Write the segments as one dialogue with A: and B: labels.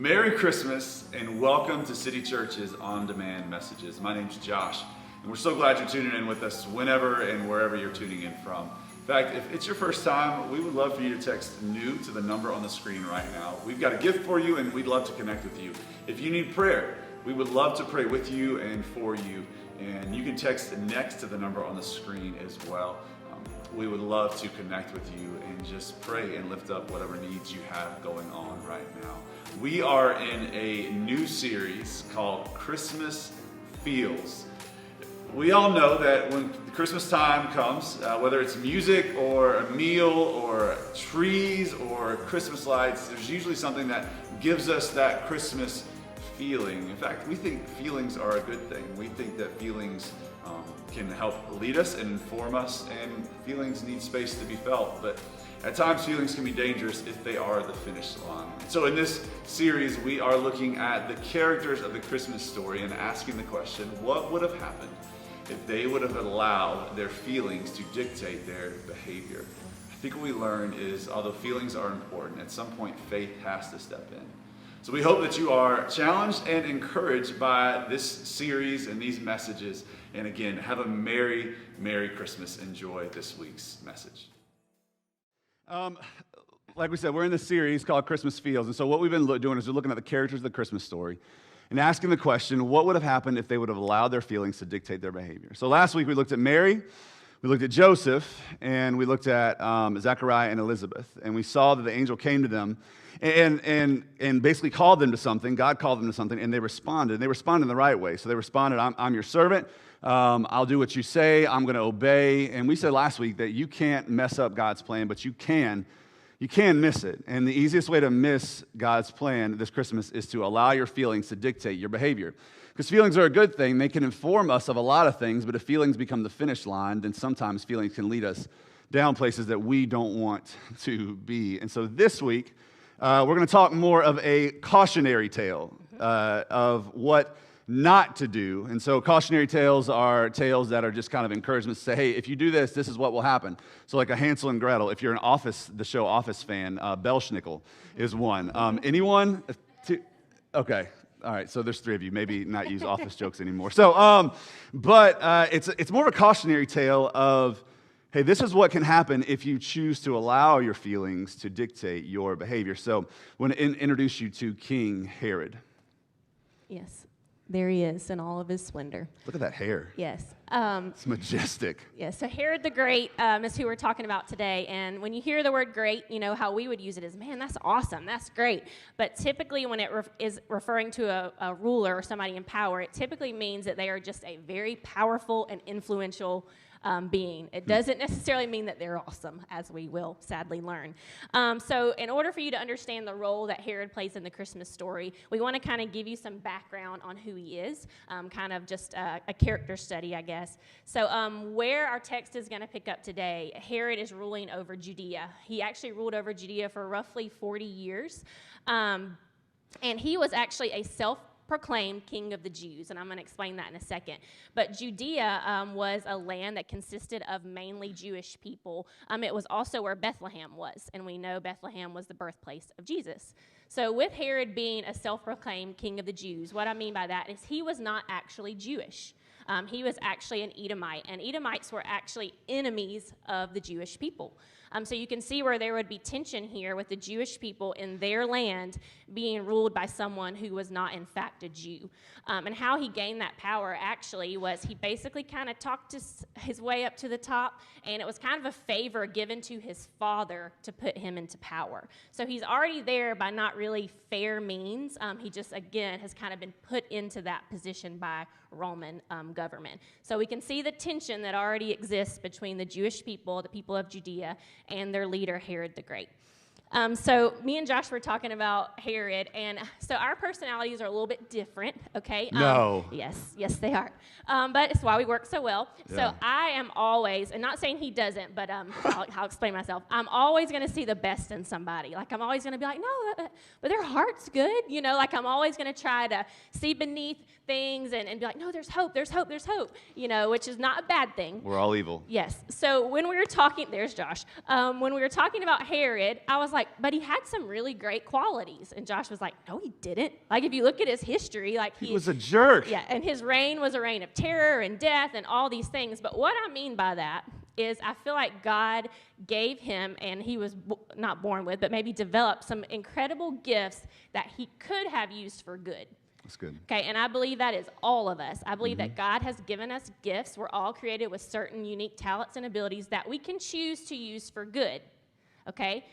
A: Merry Christmas and welcome to City Church's On Demand Messages. My name's Josh, and we're so glad you're tuning in with us whenever and wherever you're tuning in from. In fact, if it's your first time, we would love for you to text NEW to the number on the screen right now. We've got a gift for you, and we'd love to connect with you. If you need prayer, we would love to pray with you and for you, and you can text next to the number on the screen as well. We would love to connect with you and just pray and lift up whatever needs you have going on right now. We are in a new series called Christmas Feels. We all know that when Christmas time comes, whether it's music or a meal or trees or Christmas lights, there's usually something that gives us that Christmas feeling. In fact, we think feelings are a good thing. We think that feelings can help lead us and inform us, and feelings need space to be felt. But at times, feelings can be dangerous if they are the finish line. So in this series, we are looking at the characters of the Christmas story and asking the question, what would have happened if they would have allowed their feelings to dictate their behavior? I think what we learn is, although feelings are important, at some point faith has to step in. So we hope that you are challenged and encouraged by this series and these messages. And again, have a Merry, Merry Christmas. Enjoy this week's message. Like we said, we're in this series called Christmas Feels. And so what we've been doing is we're looking at the characters of the Christmas story and asking the question, what would have happened if they would have allowed their feelings to dictate their behavior? So last week we looked at Mary, we looked at Joseph, and we looked at Zechariah and Elizabeth. And we saw that the angel came to them and basically called them to something. God called them to something, and they responded. And they responded in the right way. So they responded, I'm your servant. I'll do what you say. I'm going to obey. And we said last week that you can't mess up God's plan, but you can miss it. And the easiest way to miss God's plan this Christmas is to allow your feelings to dictate your behavior. Because feelings are a good thing. They can inform us of a lot of things, but if feelings become the finish line, then sometimes feelings can lead us down places that we don't want to be. And so this week, we're going to talk more of a cautionary tale of what not to do. And so cautionary tales are tales that are just kind of encouragements to say, hey, if you do this, this is what will happen. So like a Hansel and Gretel, if you're the show Office fan, Belschnickel is one. Anyone? Okay. All right, so there's three of you. Maybe not use Office jokes anymore. So, but it's more of a cautionary tale of, hey, this is what can happen if you choose to allow your feelings to dictate your behavior. So I want to introduce you to King Herod.
B: Yes, there he is in all of his splendor.
A: Look at that hair.
B: Yes.
A: It's majestic.
B: Yes, so Herod the Great is who we're talking about today. And when you hear the word great, you know how we would use it as, man, that's awesome, that's great. But typically when it is referring to a ruler or somebody in power, it typically means that they are just a very powerful and influential being. It doesn't necessarily mean that they're awesome, as we will sadly learn. So in order for you to understand the role that Herod plays in the Christmas story, we want to kind of give you some background on who he is, kind of just a character study, I guess. So where our text is going to pick up today, Herod is ruling over Judea. He actually ruled over Judea for roughly 40 years. And he was actually a self-proclaimed king of the Jews, and I'm going to explain that in a second. But Judea was a land that consisted of mainly Jewish people. It was also where Bethlehem was, and we know Bethlehem was the birthplace of Jesus. So with Herod being a self-proclaimed king of the Jews, what I mean by that is he was not actually Jewish. He was actually an Edomite, and Edomites were actually enemies of the Jewish people. So you can see where there would be tension here with the Jewish people in their land being ruled by someone who was not, in fact, a Jew. And how he gained that power actually was he basically kind of talked his way up to the top, and it was kind of a favor given to his father to put him into power. So he's already there by not really fair means. He just, again, has kind of been put into that position by Roman government. So we can see the tension that already exists between the Jewish people, the people of Judea, and their leader, Herod the Great. So me and Josh were talking about Herod, and so our personalities are a little bit different, okay?
A: No.
B: Yes, they are. But it's why we work so well. Yeah. So I am always, and not saying he doesn't, but I'll explain myself. I'm always going to see the best in somebody. Like I'm always going to be like, no, but their heart's good, you know? Like I'm always going to try to see beneath things and be like, no, there's hope, you know, which is not a bad thing.
A: We're all evil.
B: Yes. So when we were talking, there's Josh. When we were talking about Herod, I was like, like, but he had some really great qualities. And Josh was like, no, he didn't. Like, if you look at his history, like
A: he was a jerk.
B: Yeah, and his reign was a reign of terror and death and all these things. But what I mean by that is I feel like God gave him, and he was not born with, but maybe developed some incredible gifts that he could have used for good.
A: That's good.
B: Okay, and I believe that is all of us. I believe that God has given us gifts. We're all created with certain unique talents and abilities that we can choose to use for good, okay?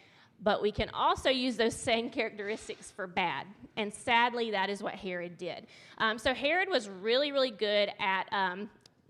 B: But we can also use those same characteristics for bad. And sadly, that is what Herod did. So Herod was really, really good at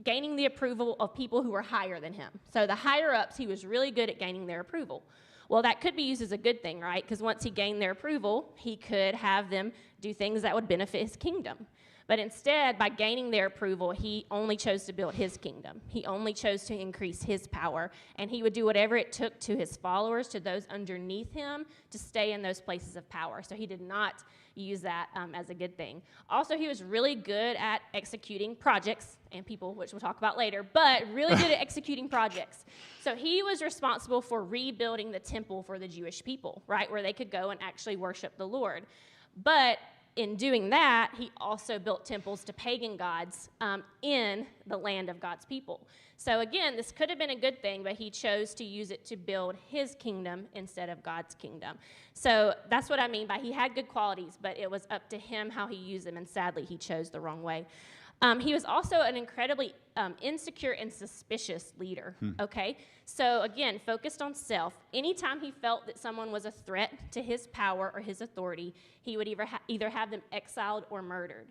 B: gaining the approval of people who were higher than him. So the higher-ups, he was really good at gaining their approval. Well, that could be used as a good thing, right? Because once he gained their approval, he could have them do things that would benefit his kingdom. But instead, by gaining their approval, he only chose to build his kingdom. He only chose to increase his power. And he would do whatever it took to his followers, to those underneath him, to stay in those places of power. So he did not use that as a good thing. Also, he was really good at executing projects and people, which we'll talk about later, but really good at executing projects. So he was responsible for rebuilding the temple for the Jewish people, right, where they could go and actually worship the Lord. But in doing that, he also built temples to pagan gods in the land of God's people. So again, this could have been a good thing, but he chose to use it to build his kingdom instead of God's kingdom. So that's what I mean by he had good qualities, but it was up to him how he used them, and sadly, he chose the wrong way. He was also an incredibly insecure and suspicious leader, okay? So again, focused on self. Anytime he felt that someone was a threat to his power or his authority, he would either have them exiled or murdered.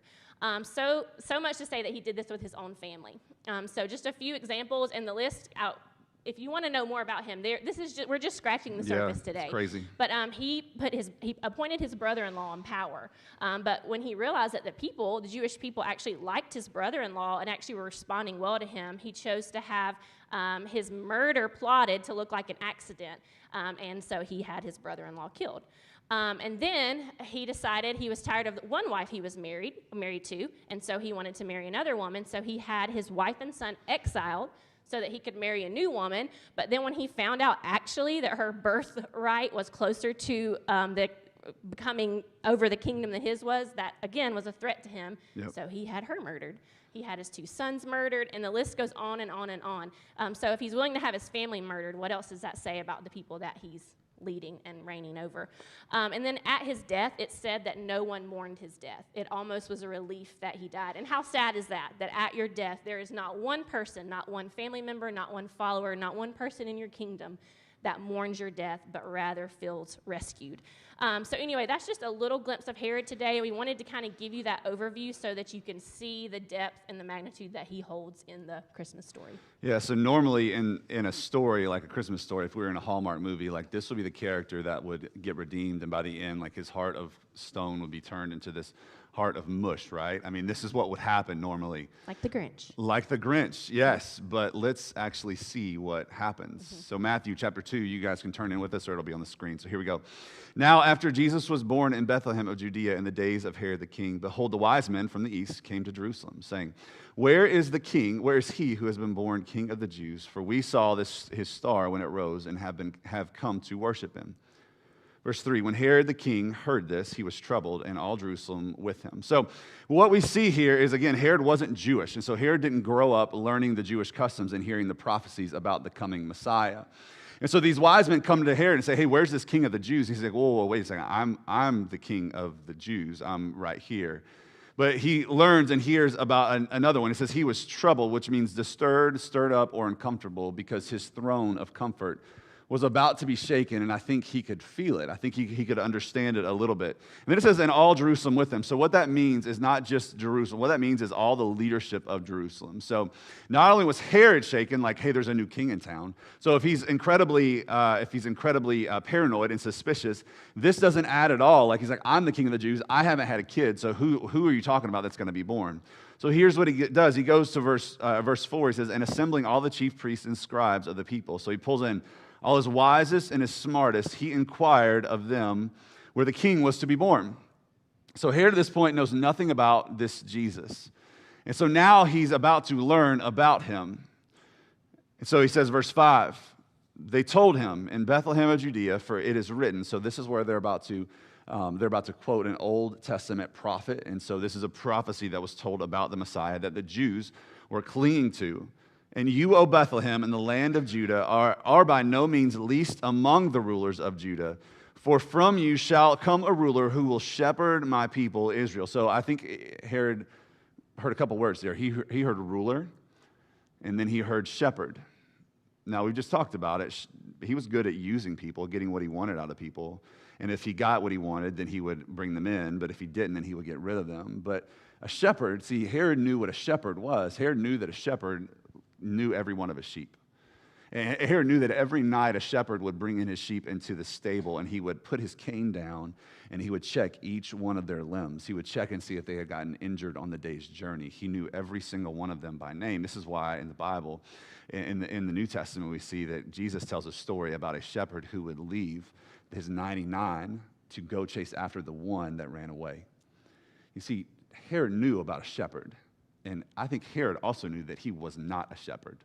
B: So much to say that he did this with his own family. So just a few examples, and the list out. If you want to know more about him, we're just scratching the surface today.
A: It's crazy.
B: But he appointed his brother-in-law in power. But when he realized that the Jewish people actually liked his brother-in-law and actually were responding well to him, he chose to have his murder plotted to look like an accident. And so he had his brother-in-law killed. And then he decided he was tired of one wife he was married to, and so he wanted to marry another woman. So he had his wife and son exiled so that he could marry a new woman. But then when he found out actually that her birthright was closer to the becoming over the kingdom than his was, that again was a threat to him. Yep. So he had her murdered. He had his 2 sons murdered, and the list goes on and on and on. So if he's willing to have his family murdered, what else does that say about the people that he's leading and reigning over? And then at his death, it said that no one mourned his death. It almost was a relief that he died. And how sad is that? That at your death, there is not one person, not one family member, not one follower, not one person in your kingdom that mourns your death, but rather feels rescued. So anyway, that's just a little glimpse of Herod today. We wanted to kind of give you that overview so that you can see the depth and the magnitude that he holds in the Christmas story.
A: Yeah, so normally in a story, like a Christmas story, if we were in a Hallmark movie, like this would be the character that would get redeemed, and by the end, like his heart of stone would be turned into this heart of mush, right? I mean, this is what would happen normally.
B: Like the Grinch.
A: Like the Grinch, yes, but let's actually see what happens. Mm-hmm. So Matthew chapter 2, you guys can turn in with us or it'll be on the screen. So here we go. Now, after Jesus was born in Bethlehem of Judea in the days of Herod the king, behold, the wise men from the east came to Jerusalem, saying, where is the king? Where is he who has been born king of the Jews? For we saw his star when it rose and have come to worship him. Verse 3, when Herod the king heard this, he was troubled, and all Jerusalem with him. So what we see here is, again, Herod wasn't Jewish, and so Herod didn't grow up learning the Jewish customs and hearing the prophecies about the coming Messiah. And so these wise men come to Herod and say, hey, where's this king of the Jews? He's like, whoa, wait a second, I'm the king of the Jews. I'm right here. But he learns and hears about another one. It says he was troubled, which means disturbed, stirred up, or uncomfortable, because his throne of comfort was about to be shaken, and I think he could feel it. I think he could understand it a little bit. And then it says, and all Jerusalem with him. So what that means is not just Jerusalem. What that means is all the leadership of Jerusalem. So not only was Herod shaken, like, hey, there's a new king in town. So if he's incredibly paranoid and suspicious, this doesn't add at all. Like, he's like, I'm the king of the Jews. I haven't had a kid, so who are you talking about that's going to be born? So here's what he does. He goes to verse 4. He says, and assembling all the chief priests and scribes of the people. So he pulls in all his wisest and his smartest, he inquired of them where the king was to be born. So Herod at this point knows nothing about this Jesus. And so now he's about to learn about him. And so he says, verse 5, they told him, in Bethlehem of Judea, for it is written. So this is where they're about to quote an Old Testament prophet. And so this is a prophecy that was told about the Messiah that the Jews were clinging to. And you, O Bethlehem, in the land of Judah, are by no means least among the rulers of Judah. For from you shall come a ruler who will shepherd my people Israel. So I think Herod heard a couple words there. He heard ruler, and then he heard shepherd. Now, we just talked about it. He was good at using people, getting what he wanted out of people. And if he got what he wanted, then he would bring them in. But if he didn't, then he would get rid of them. But a shepherd, see, Herod knew what a shepherd was. Herod knew that a shepherd knew every one of his sheep. And Herod knew that every night a shepherd would bring in his sheep into the stable, and he would put his cane down, and he would check each one of their limbs. He would check and see if they had gotten injured on the day's journey. He knew every single one of them by name. This is why in the Bible, in the New Testament, we see that Jesus tells a story about a shepherd who would leave his 99 to go chase after the one that ran away. You see, Herod knew about a shepherd, and I think Herod also knew that he was not a shepherd.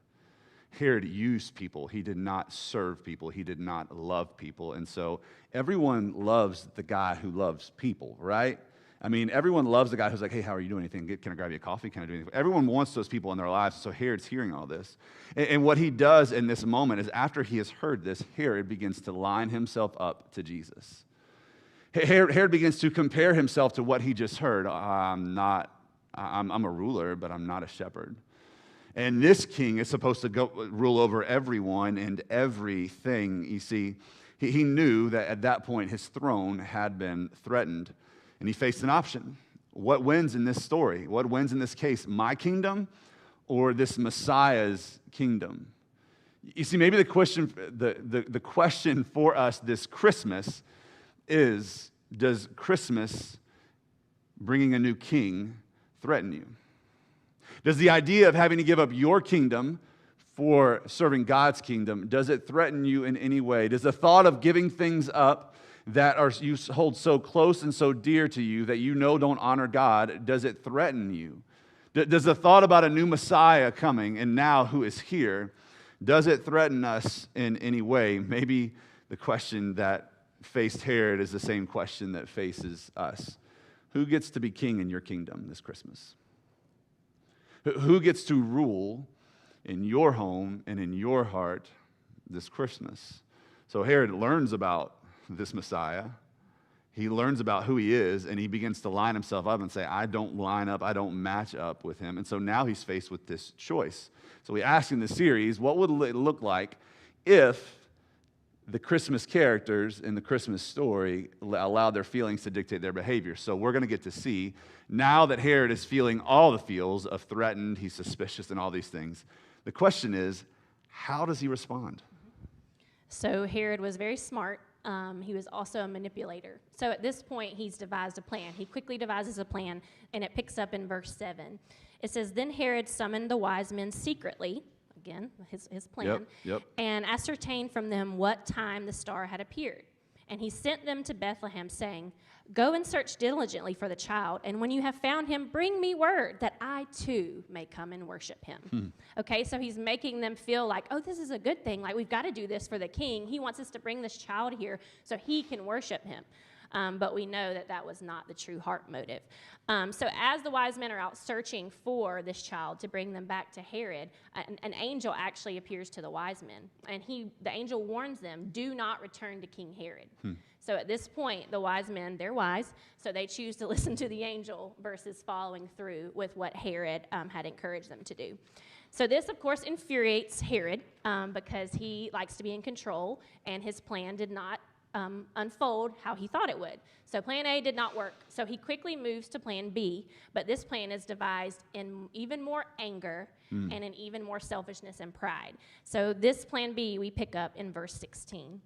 A: Herod used people. He did not serve people. He did not love people. And so everyone loves the guy who loves people, right? I mean, everyone loves the guy who's like, hey, how are you doing? Anything? Can I grab you a coffee? Can I do anything? Everyone wants those people in their lives. So Herod's hearing all this. And what he does in this moment is after he has heard this, Herod begins to line himself up to Jesus. Herod begins to compare himself to what he just heard. I'm a ruler, but I'm not a shepherd. And this king is supposed to go rule over everyone and everything. You see, he knew that at that point his throne had been threatened, and he faced an option. What wins in this story? What wins in this case? My kingdom or this Messiah's kingdom? You see, maybe the question for us this Christmas is, does Christmas, bringing a new king, threaten you? Does the idea of having to give up your kingdom for serving God's kingdom, does it threaten you in any way? Does the thought of giving things up that you hold so close and so dear to you that you know don't honor God, does it threaten you? Does the thought about a new Messiah coming and now who is here, does it threaten us in any way? Maybe the question that faced Herod is the same question that faces us. Who gets to be king in your kingdom this Christmas? Who gets to rule in your home and in your heart this Christmas? So Herod learns about this Messiah. He learns about who he is, and he begins to line himself up and say, I don't line up, I don't match up with him. And so now he's faced with this choice. So we ask in this series, what would it look like if the Christmas characters in the Christmas story allow their feelings to dictate their behavior? So we're going to get to see, now that Herod is feeling all the feels of threatened, he's suspicious and all these things, the question is, how does he respond?
B: So Herod was very smart. He was also a manipulator. So at this point, he's devised a plan. He quickly devises a plan, and it picks up in verse 7. It says, Then Herod summoned the wise men secretly, again, his plan, and ascertained from them what time the star had appeared. And he sent them to Bethlehem, saying, Go and search diligently for the child, and when you have found him, bring me word that I too may come and worship him. Okay, so he's making them feel like, oh, this is a good thing. Like, we've got to do this for the king. He wants us to bring this child here so he can worship him. But we know that that was not the true heart motive. So as the wise men are out searching for this child to bring them back to Herod, an angel actually appears to the wise men. And the angel warns them, do not return to King Herod. So at this point, the wise men, they're wise, so they choose to listen to the angel versus following through with what Herod had encouraged them to do. So this, of course, infuriates Herod because he likes to be in control, and his plan did not unfold how he thought it would. So plan A did not work. So he quickly moves to plan B, but this plan is devised in even more anger and in even more selfishness and pride. So this plan B we pick up in verse 16.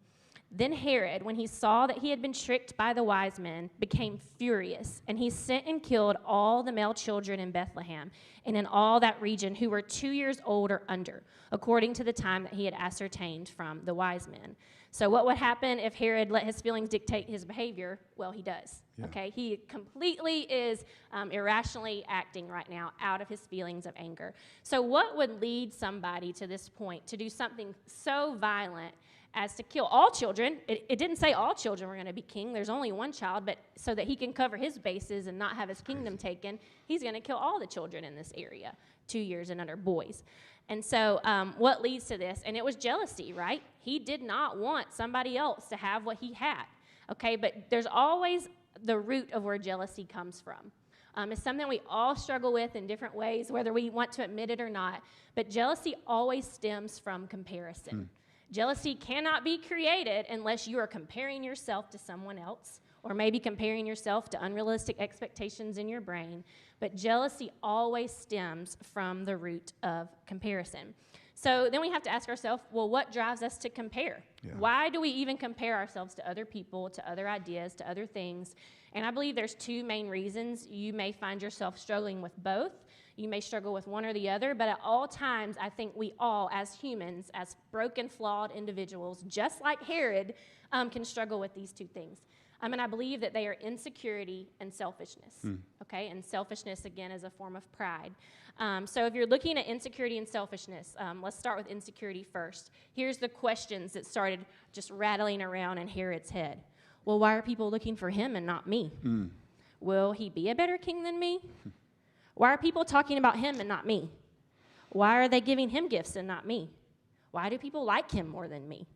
B: Then Herod, when he saw that he had been tricked by the wise men, became furious, and he sent and killed all the male children in Bethlehem and in all that region who were 2 years old or under, according to the time that he had ascertained from the wise men. So what would happen if Herod let his feelings dictate his behavior? Well, he does.
A: Yeah.
B: Okay, he completely is irrationally acting right now out of his feelings of anger. So what would lead somebody to this point to do something so violent as to kill all children? It didn't say all children were going to be king. There's only one child, but so that he can cover his bases and not have his kingdom taken, he's going to kill all the children in this area, 2 years and under boys. And so what leads to this? And it was jealousy, right? He did not want somebody else to have what he had, okay? But there's always the root of where jealousy comes from. It's something we all struggle with in different ways, whether we want to admit it or not. But jealousy always stems from comparison. Jealousy cannot be created unless you are comparing yourself to someone else, or maybe comparing yourself to unrealistic expectations in your brain. But jealousy always stems from the root of comparison. So then we have to ask ourselves, well, what drives us to compare? Yeah. Why do we even compare ourselves to other people, to other ideas, to other things? And I believe there's two main reasons. You may find yourself struggling with both. You may struggle with one or the other, but at all times, I think we all, as humans, as broken, flawed individuals, just like Herod, can struggle with these two things. And I believe that they are insecurity and selfishness, okay? And selfishness, again, is a form of pride. So if you're looking at insecurity and selfishness, let's start with insecurity first. Here's the questions that started just rattling around in Herod's head. Well, why are people looking for him and not me? Will he be a better king than me? Why are people talking about him and not me? Why are they giving him gifts and not me? Why do people like him more than me?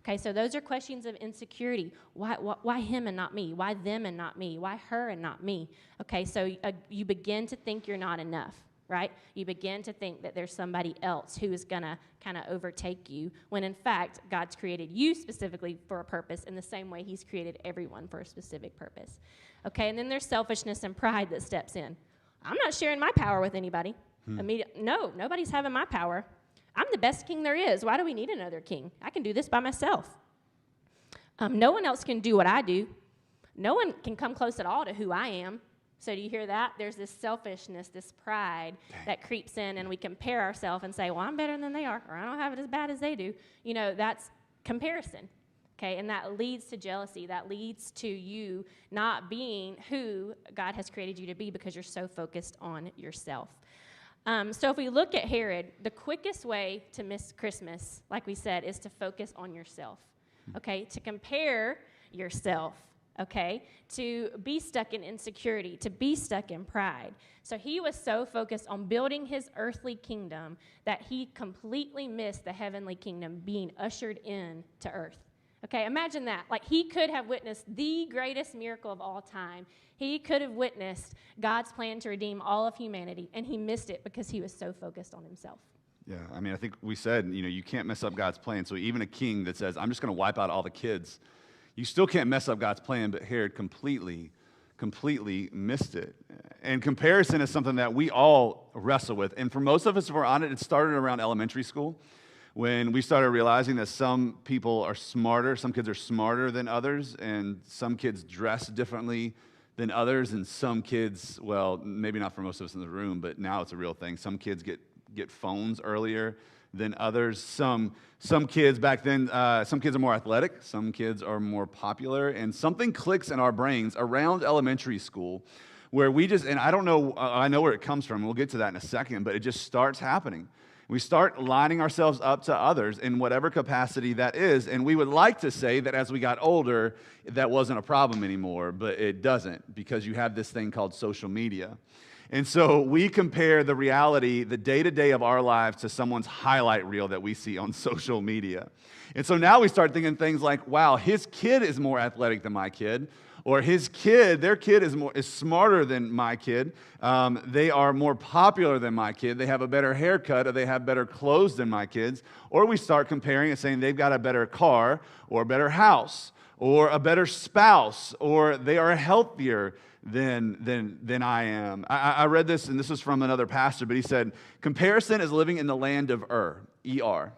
B: Okay, so those are questions of insecurity. Why him and not me? Why them and not me? Why her and not me? Okay, so you begin to think you're not enough, right? You begin to think that there's somebody else who is going to kind of overtake you, when in fact, God's created you specifically for a purpose in the same way he's created everyone for a specific purpose. Okay, and then there's selfishness and pride that steps in. I'm not sharing my power with anybody. No, nobody's having my power. I'm the best king there is. Why do we need another king? I can do this by myself. No one else can do what I do. No one can come close at all to who I am. So do you hear that? There's this selfishness, this pride that creeps in, and we compare ourselves and say, well, I'm better than they are, or I don't have it as bad as they do. You know, that's comparison, okay? And that leads to jealousy. That leads to you not being who God has created you to be because you're so focused on yourself. So if we look at Herod, the quickest way to miss Christmas, like we said, is to focus on yourself, okay? To compare yourself, okay? To be stuck in insecurity, to be stuck in pride. So he was so focused on building his earthly kingdom that he completely missed the heavenly kingdom being ushered in to earth. Okay, imagine that. Like, he could have witnessed the greatest miracle of all time. He could have witnessed God's plan to redeem all of humanity, and he missed it because he was so focused on himself.
A: Yeah, I mean, I think we said, you can't mess up God's plan. So even a king that says, I'm just going to wipe out all the kids, you still can't mess up God's plan, but Herod completely missed it. And comparison is something that we all wrestle with. And for most of us, if we're on it, it started around elementary school, when we started realizing that some people are smarter, some kids are smarter than others, and some kids dress differently than others, and some kids, well, maybe not for most of us in the room, but now it's a real thing. Some kids get phones earlier than others. Some kids back then, some kids are more athletic, some kids are more popular, and something clicks in our brains around elementary school where we just, and I don't know, I know where it comes from, we'll get to that in a second, but it just starts happening. We start lining ourselves up to others in whatever capacity that is, and we would like to say that as we got older, that wasn't a problem anymore, but it doesn't, because you have this thing called social media. And so we compare the reality, the day-to-day of our lives to someone's highlight reel that we see on social media. And so now we start thinking things like, wow, his kid is more athletic than my kid, or their kid is smarter than my kid. They are more popular than my kid. They have a better haircut, or they have better clothes than my kids. Or we start comparing and saying they've got a better car, or a better house, or a better spouse, or they are healthier than I am. I read this, and this was from another pastor, but he said, comparison is living in the land of E-R.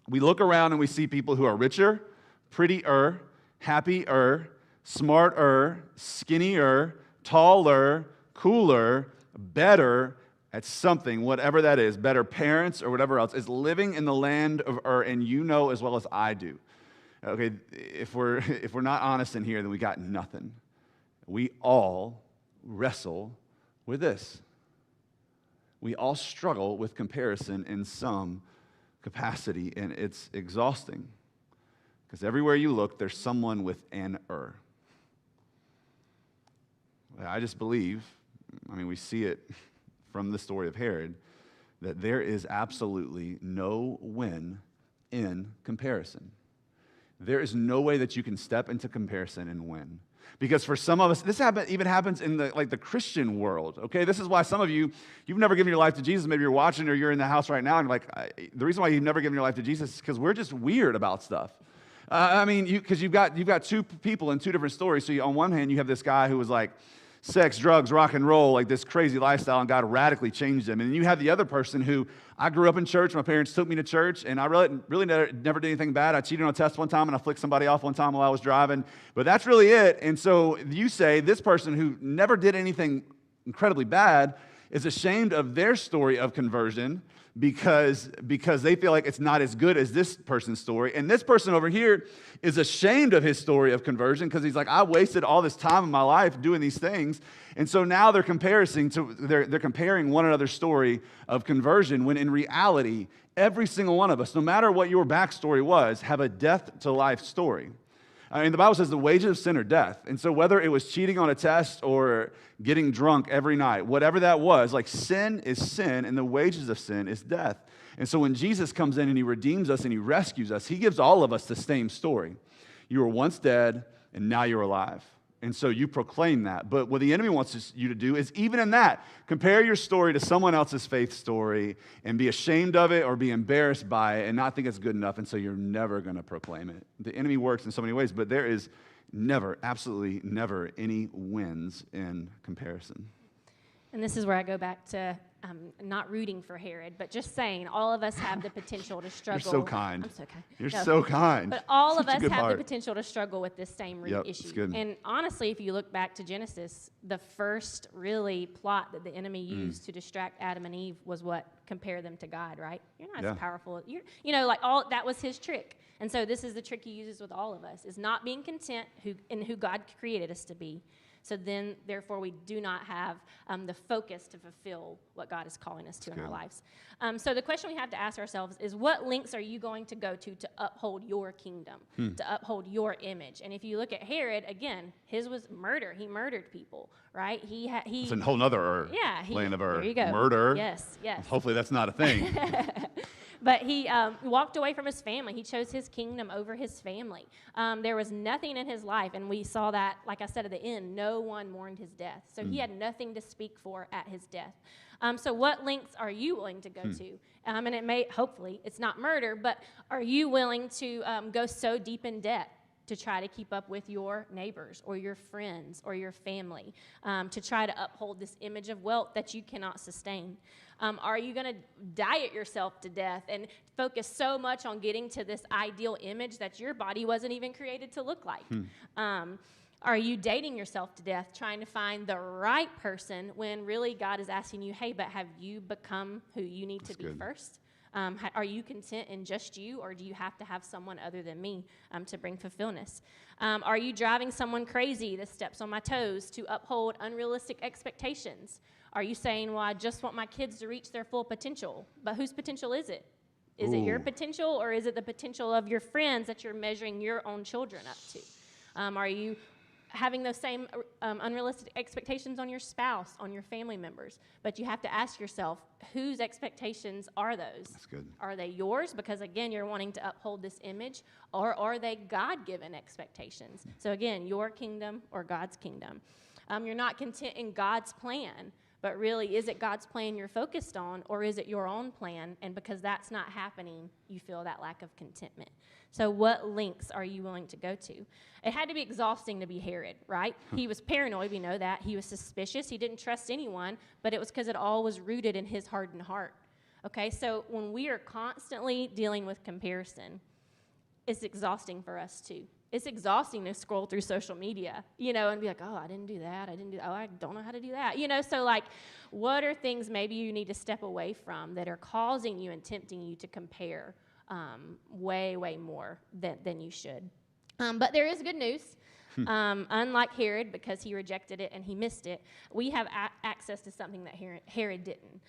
A: We look around and we see people who are richer, prettier, happier, smarter, skinnier, taller, cooler, better at something, whatever that is, better parents or whatever else, is living in the land of and you know as well as I do. Okay, if we're not honest in here, then we got nothing. We all wrestle with this. We all struggle with comparison in some capacity, and it's exhausting. Because everywhere you look, there's someone with an I just believe, we see it from the story of Herod, that there is absolutely no win in comparison. There is no way that you can step into comparison and win. Because for some of us, this even happens in the Christian world, okay? This is why some of you've never given your life to Jesus. Maybe you're watching or you're in the house right now, and the reason why you've never given your life to Jesus is because we're just weird about stuff. Because you've got two people in two different stories. So on one hand, you have this guy who was like, sex, drugs, rock and roll, like this crazy lifestyle, and God radically changed him. And then you have the other person who, I grew up in church, my parents took me to church, and I really never did anything bad. I cheated on a test one time, and I flicked somebody off one time while I was driving, but that's really it. And so you say this person who never did anything incredibly bad is ashamed of their story of conversion because they feel like it's not as good as this person's story. And this person over here is ashamed of his story of conversion because he's like, I wasted all this time in my life doing these things. And so now they're comparing one another's story of conversion when in reality, every single one of us, no matter what your backstory was, have a death to life story. The Bible says the wages of sin are death. And so whether it was cheating on a test or getting drunk every night, whatever that was, sin is sin, and the wages of sin is death. And so when Jesus comes in and he redeems us and he rescues us, he gives all of us the same story. You were once dead, and now you're alive. And so you proclaim that. But what the enemy wants you to do is, even in that, compare your story to someone else's faith story and be ashamed of it or be embarrassed by it and not think it's good enough, and so you're never going to proclaim it. The enemy works in so many ways, but there is never, absolutely never, any wins in comparison.
B: And this is where I go back to not rooting for Herod, but just saying all of us have the potential to struggle.
A: You're so kind.
B: I'm so kind.
A: You're so kind.
B: But all of
A: Such
B: us
A: a good
B: have
A: heart.
B: the potential to struggle with this same root issue.
A: It's good.
B: And honestly, if you look back to Genesis, the first really plot that the enemy used to distract Adam and Eve was what? Compare them to God, right? You're not as powerful. That was his trick. And so this is the trick he uses with all of us, is not being content in who God created us to be. So then, therefore, we do not have the focus to fulfill what God is calling us to in our lives. So the question we have to ask ourselves is, what lengths are you going to go to uphold your kingdom, to uphold your image? And if you look at Herod, again, his was murder. He murdered people, right?
A: It's a whole other lane of
B: there you go.
A: Murder.
B: Yes.
A: Hopefully that's not a thing.
B: But he walked away from his family. He chose his kingdom over his family. There was nothing in his life, and we saw that, like I said at the end, no one mourned his death. So he had nothing to speak for at his death. So what lengths are you willing to go to? And it may, hopefully, it's not murder, but are you willing to go so deep in debt to try to keep up with your neighbors or your friends or your family, to try to uphold this image of wealth that you cannot sustain? Are you going to diet yourself to death and focus so much on getting to this ideal image that your body wasn't even created to look like? Are you dating yourself to death, trying to find the right person when really God is asking you, hey, but have you become who you need to be first? Are you content in just you, or do you have to have someone other than me to bring fulfillment? Are you driving someone crazy that steps on my toes to uphold unrealistic expectations? Are you saying, well, I just want my kids to reach their full potential? But whose potential is it? Is it your potential, or is it the potential of your friends that you're measuring your own children up to? Are you having those same unrealistic expectations on your spouse, on your family members? But you have to ask yourself, whose expectations are those?
A: That's good.
B: Are they yours? Because, again, you're wanting to uphold this image, or are they God-given expectations? So, again, your kingdom or God's kingdom. You're not content in God's plan, but really, is it God's plan you're focused on, or is it your own plan? And because that's not happening, you feel that lack of contentment. So what lengths are you willing to go to? It had to be exhausting to be Herod, right? He was paranoid, we know that. He was suspicious. He didn't trust anyone, but it was because it all was rooted in his hardened heart. Okay, so when we are constantly dealing with comparison, it's exhausting for us too. It's exhausting to scroll through social media, and be like, oh, I didn't do that. Oh, I don't know how to do that. So what are things maybe you need to step away from that are causing you and tempting you to compare way, way more than you should. But there is good news. Unlike Herod, because he rejected it and he missed it, we have access to something that Herod didn't.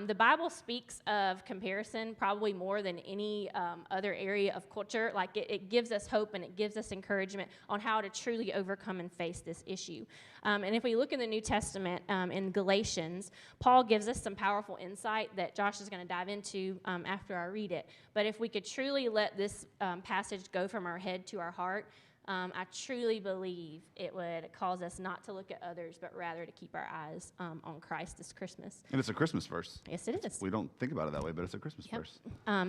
B: The Bible speaks of comparison probably more than any other area of culture. Like it gives us hope and it gives us encouragement on how to truly overcome and face this issue. And if we look in the New Testament in Galatians, Paul gives us some powerful insight that Josh is going to dive into after I read it. But if we could truly let this passage go from our head to our heart, I truly believe it would cause us not to look at others, but rather to keep our eyes on Christ this Christmas.
A: And it's a Christmas verse.
B: Yes, it is.
A: We don't think about it that way, but it's a Christmas verse.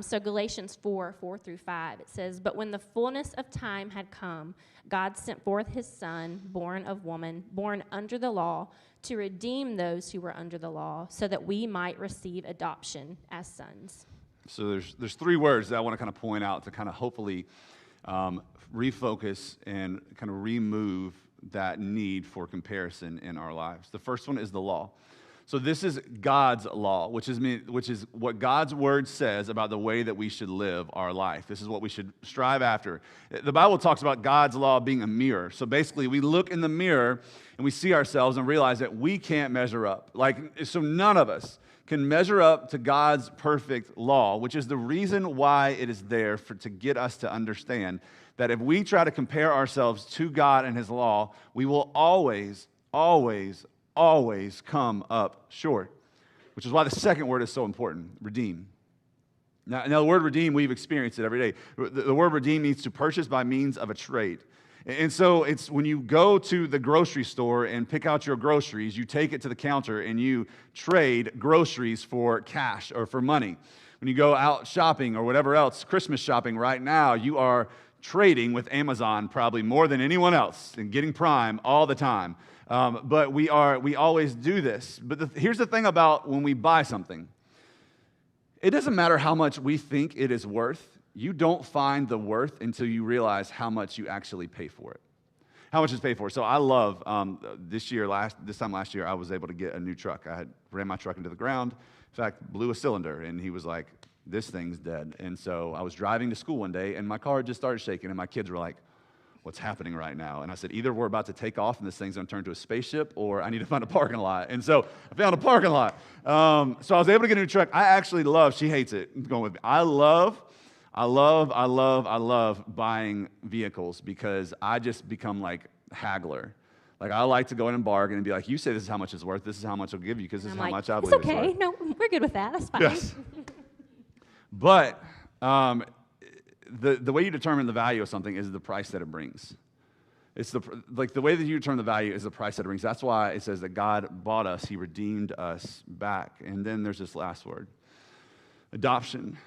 B: So Galatians 4:4-5, it says, "But when the fullness of time had come, God sent forth his Son, born of woman, born under the law, to redeem those who were under the law, so that we might receive adoption as sons."
A: So there's three words that I want to kind of point out to kind of hopefully refocus and kind of remove that need for comparison in our lives. The first one is the law. So this is God's law, which is what God's word says about the way that we should live our life. This is what we should strive after. The Bible talks about God's law being a mirror. So basically, we look in the mirror and we see ourselves and realize that we can't measure up. So none of us can measure up to God's perfect law, which is the reason why it is there to get us to understand that if we try to compare ourselves to God and his law, we will always, always, always come up short, which is why the second word is so important, redeem. Now the word redeem, we've experienced it every day. The word redeem means to purchase by means of a trade. And so it's when you go to the grocery store and pick out your groceries, you take it to the counter and you trade groceries for cash or for money. When you go out shopping or whatever else, Christmas shopping right now, you are trading with Amazon probably more than anyone else and getting Prime all the time. But we always do this. But here's the thing about when we buy something. It doesn't matter how much we think it is worth. You don't find the worth until you realize how much you actually pay for it. How much is paid for? So I love this time last year, I was able to get a new truck. I had ran my truck into the ground. In fact, blew a cylinder, and he was like, "This thing's dead." And so I was driving to school one day, and my car just started shaking, and my kids were like, "What's happening right now?" And I said, either we're about to take off and this thing's going to turn to a spaceship, or I need to find a parking lot. And so I found a parking lot. So I was able to get a new truck. I actually love, she hates it, going with me. I love buying vehicles because I just become like haggler. Like I like to go in and bargain and be like, "You say this is how much it's worth. This is how much I'll give you because this is how much I believe it's worth."
B: It's okay. No, we're good with that. That's fine.
A: Yes. But the way you determine the value of something is the price that it brings. It's the way that you determine the value is the price that it brings. That's why it says that God bought us. He redeemed us back. And then there's this last word, adoption.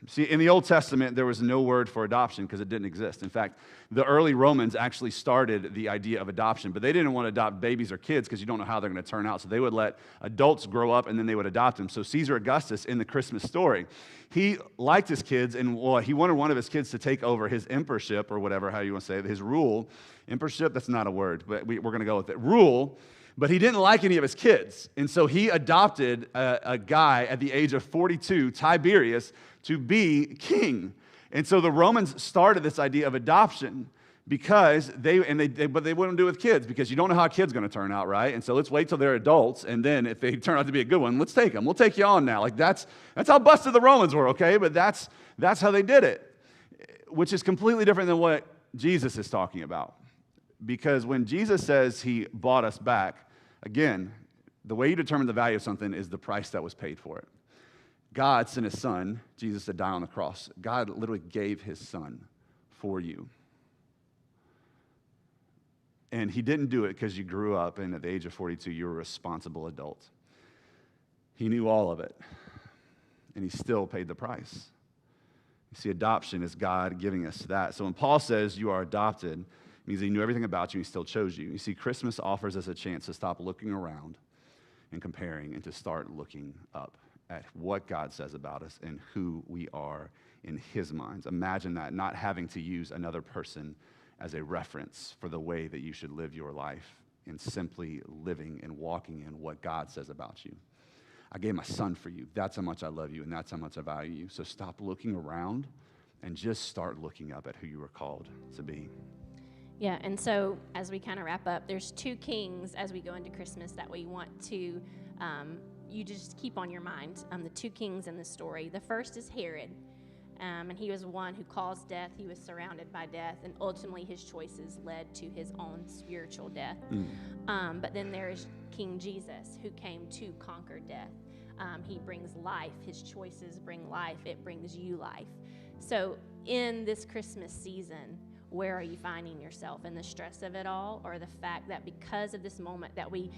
A: See, in the Old Testament, there was no word for adoption because it didn't exist. In fact, the early Romans actually started the idea of adoption, but they didn't want to adopt babies or kids because you don't know how they're going to turn out. So they would let adults grow up and then they would adopt them. So Caesar Augustus in the Christmas story, he liked his kids and he wanted one of his kids to take over his emperorship or whatever, how you want to say it, his rule. Emperorship, that's not a word, but we're going to go with it. Rule. But he didn't like any of his kids. And so he adopted a guy at the age of 42, Tiberius, to be king. And so the Romans started this idea of adoption because but they wouldn't do it with kids because you don't know how a kid's going to turn out, right? And so let's wait till they're adults, and then if they turn out to be a good one, let's take them. We'll take you on now. Like that's how busted the Romans were, okay? But that's how they did it, which is completely different than what Jesus is talking about. Because when Jesus says he bought us back, again, the way you determine the value of something is the price that was paid for it. God sent his son, Jesus, to die on the cross. God literally gave his son for you. And he didn't do it because you grew up and at the age of 42, you were a responsible adult. He knew all of it, and he still paid the price. You see, adoption is God giving us that. So when Paul says you are adopted, it means he knew everything about you and he still chose you. You see, Christmas offers us a chance to stop looking around and comparing and to start looking up at what God says about us and who we are in his minds. Imagine that, not having to use another person as a reference for the way that you should live your life and simply living and walking in what God says about you. I gave my son for you. That's how much I love you, and that's how much I value you. So stop looking around and just start looking up at who you were called to be.
B: Yeah, and so as we kind of wrap up, there's two kings as we go into Christmas that we want to, you just keep on your mind, the two kings in the story. The first is Herod, and he was one who caused death. He was surrounded by death, and ultimately his choices led to his own spiritual death. But then there is King Jesus, who came to conquer death. He brings life. His choices bring life. It brings you life. So in this Christmas season, where are you finding yourself? In the stress of it all, or the fact that because of this moment that we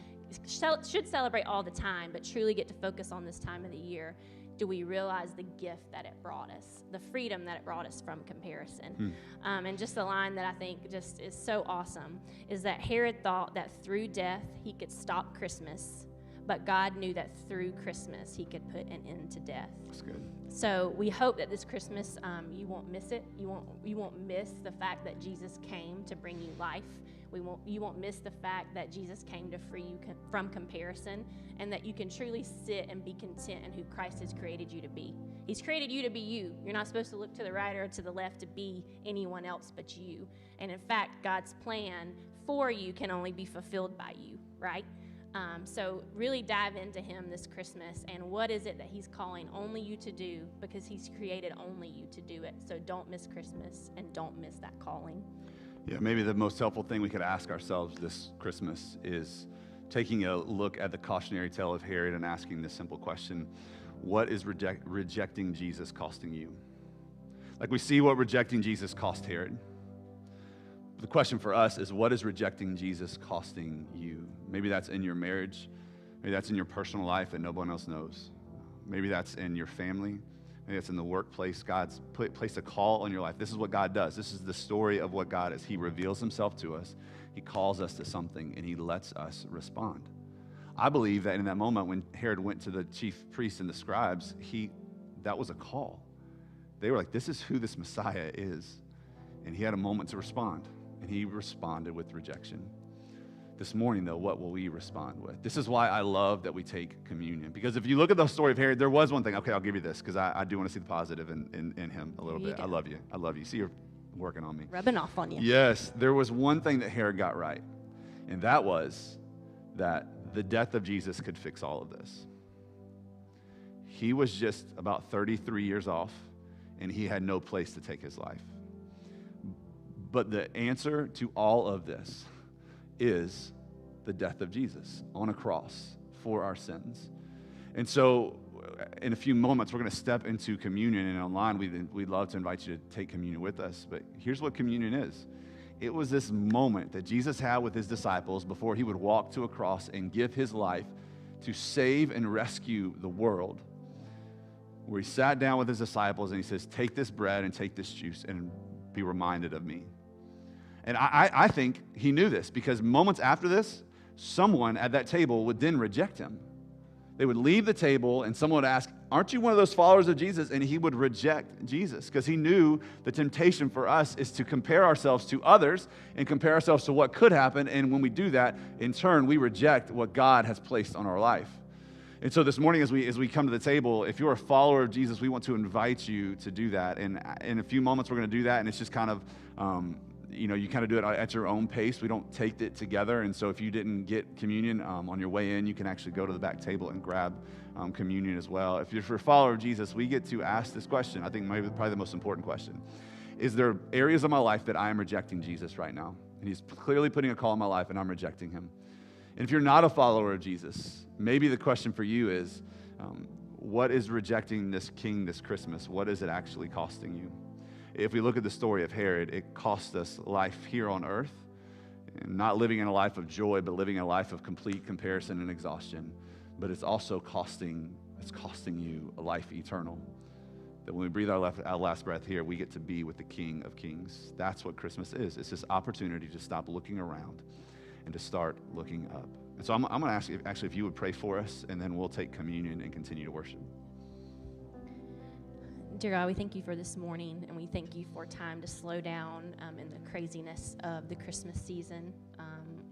B: should celebrate all the time, but truly get to focus on this time of the year, do we realize the gift that it brought us, the freedom that it brought us from comparison? And just a line that I think just is so awesome is that Herod thought that through death he could stop Christmas, but God knew that through Christmas he could put an end to death.
A: That's good.
B: So we hope that this Christmas you won't miss it. You won't miss the fact that Jesus came to bring you life. You won't miss the fact that Jesus came to free you from comparison, and that you can truly sit and be content in who Christ has created you to be. He's created you to be you. You're not supposed to look to the right or to the left to be anyone else but you. And in fact, God's plan for you can only be fulfilled by you, right? So really dive into him this Christmas, and what is it that he's calling only you to do, because he's created only you to do it. So don't miss Christmas and don't miss that calling.
A: Yeah, maybe the most helpful thing we could ask ourselves this Christmas is taking a look at the cautionary tale of Herod and asking this simple question: what is rejecting Jesus costing you? Like we see what rejecting Jesus cost Herod. The question for us is, what is rejecting Jesus costing you? Maybe that's in your marriage. Maybe that's in your personal life that no one else knows. Maybe that's in your family. Maybe that's in the workplace. God's placed a call on your life. This is what God does. This is the story of what God is. He reveals himself to us. He calls us to something, and he lets us respond. I believe that in that moment when Herod went to the chief priests and the scribes, that was a call. They were like, this is who this Messiah is. And he had a moment to respond. And he responded with rejection. This morning, though, what will we respond with? This is why I love that we take communion. Because if you look at the story of Herod, there was one thing. Okay, I'll give you this, because I do want to see the positive in him a little bit.
B: Go.
A: I love you. I love you. See, you're working on me.
B: Rubbing off on you.
A: Yes, there was one thing that Herod got right. And that was that the death of Jesus could fix all of this. He was just about 33 years off, and he had no place to take his life. But the answer to all of this is the death of Jesus on a cross for our sins. And so in a few moments, we're going to step into communion, and online we'd love to invite you to take communion with us. But here's what communion is. It was this moment that Jesus had with his disciples before he would walk to a cross and give his life to save and rescue the world, where he sat down with his disciples and he says, take this bread and take this juice and be reminded of me. And I think he knew this, because moments after this, someone at that table would then reject him. They would leave the table and someone would ask, aren't you one of those followers of Jesus? And he would reject Jesus, because he knew the temptation for us is to compare ourselves to others and compare ourselves to what could happen. And when we do that, in turn, we reject what God has placed on our life. And so this morning, as we come to the table, if you're a follower of Jesus, we want to invite you to do that. And in a few moments, we're going to do that. And it's just kind of, you kind of do it at your own pace. We don't take it together. And so if you didn't get communion on your way in, you can actually go to the back table and grab communion as well. If you're a follower of Jesus, we get to ask this question. I think probably the most important question. Is there areas of my life that I am rejecting Jesus right now? And he's clearly putting a call in my life, and I'm rejecting him. And if you're not a follower of Jesus, maybe the question for you is, what is rejecting this king this Christmas? What is it actually costing you? If we look at the story of Herod, it cost us life here on earth, and not living in a life of joy, but living a life of complete comparison and exhaustion. But it's also costing you a life eternal. That when we breathe our last breath here, we get to be with the King of Kings. That's what Christmas is. It's this opportunity to stop looking around and to start looking up. And so I'm going to ask you, actually, if you would pray for us, and then we'll take communion and continue to worship.
B: Dear God, we thank you for this morning, and we thank you for time to slow down in the craziness of the Christmas season.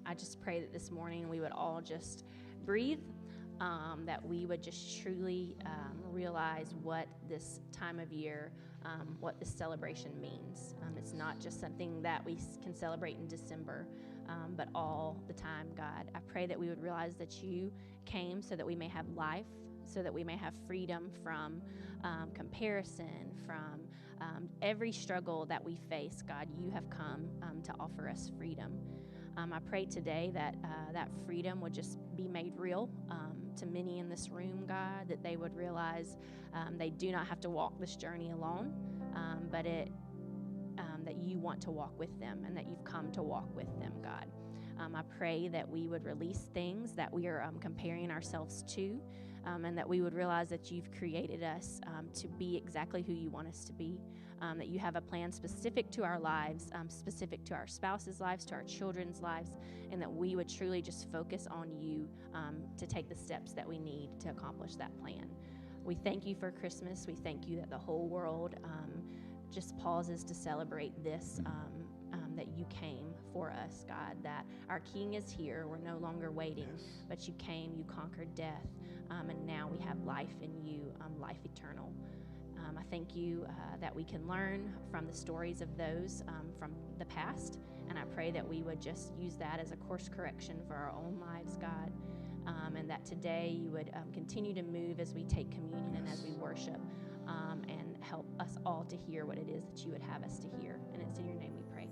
B: I just pray that this morning we would all just breathe, that we would just truly realize what this time of year, what this celebration means. It's not just something that we can celebrate in December, but all the time, God. I pray that we would realize that you came so that we may have life, so that we may have freedom from comparison, from every struggle that we face. God, you have come to offer us freedom. I pray today that that freedom would just be made real to many in this room, God, that they would realize they do not have to walk this journey alone, but that you want to walk with them and that you've come to walk with them, God. I pray that we would release things that we are comparing ourselves to, and that we would realize that you've created us to be exactly who you want us to be, that you have a plan specific to our lives, specific to our spouses' lives, to our children's lives, and that we would truly just focus on you to take the steps that we need to accomplish that plan. We thank you for Christmas. We thank you that the whole world just pauses to celebrate this, that you came for us, God, that our King is here. We're no longer waiting, but you came, you conquered death, and now we have life in you, life eternal. I thank you that we can learn from the stories of those from the past, and I pray that we would just use that as a course correction for our own lives, God, and that today you would continue to move as we take communion and as we worship, and help us all to hear what it is that you would have us to hear. And it's in your name we pray.